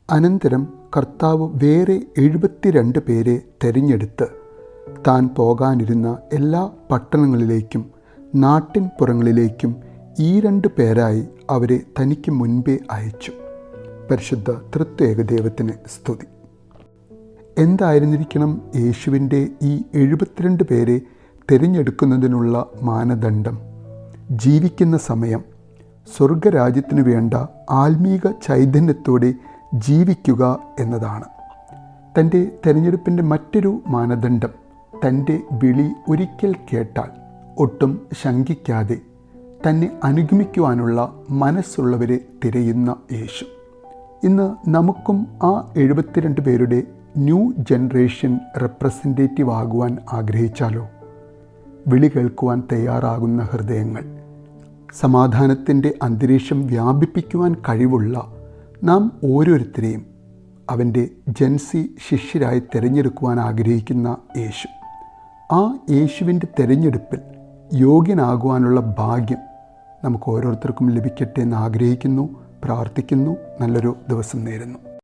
അനന്തരം കർത്താവ് വേറെ 72 പേരെ തിരഞ്ഞെടുത്ത് താൻ പോകാനിരുന്ന എല്ലാ പട്ടണങ്ങളിലേക്കും നാട്ടിൻ പുറങ്ങളിലേക്കും ഈ 2 പേരായി അവരെ തനിക്ക് മുൻപേ അയച്ചു. പരിശുദ്ധ തൃത്വേക ദൈവത്തിന് സ്തുതി. എന്തായിരുന്നിരിക്കണം യേശുവിൻ്റെ ഈ 72 പേരെ തിരഞ്ഞെടുക്കുന്നതിനുള്ള മാനദണ്ഡം? ജീവിക്കുന്ന സമയം സ്വർഗരാജ്യത്തിനു വേണ്ട ആത്മീക ചൈതന്യത്തോടെ ജീവിക്കുക എന്നതാണ്. തൻ്റെ തിരഞ്ഞെടുപ്പിൻ്റെ മറ്റൊരു മാനദണ്ഡം തൻ്റെ വിളി ഒരിക്കൽ കേട്ടാൽ ഒട്ടും ശങ്കിക്കാതെ തന്നെ അനുഗമിക്കുവാനുള്ള മനസ്സുള്ളവരെ തിരയുന്ന യേശു. ഇന്ന് നമുക്കും ആ 72 പേരുടെ ന്യൂ ജനറേഷൻ റെപ്രസെൻറ്റേറ്റീവ് ആകുവാൻ ആഗ്രഹിച്ചാലോ? വിളി കേൾക്കുവാൻ തയ്യാറാകുന്ന ഹൃദയങ്ങൾ, സമാധാനത്തിൻ്റെ അന്തരീക്ഷം വ്യാപിപ്പിക്കുവാൻ കഴിവുള്ള നാം ഓരോരുത്തരെയും അവൻ്റെ ജൻസി ശിഷ്യരായി തിരഞ്ഞെടുക്കുവാൻ ആഗ്രഹിക്കുന്ന യേശു. ആ യേശുവിൻ്റെ തിരഞ്ഞെടുപ്പിൽ യോഗ്യനാകുവാനുള്ള ഭാഗ്യം നമുക്ക് ഓരോരുത്തർക്കും ലഭിക്കട്ടെ എന്ന് ആഗ്രഹിക്കുന്നു, പ്രാർത്ഥിക്കുന്നു. നല്ലൊരു ദിവസം നേരുന്നു.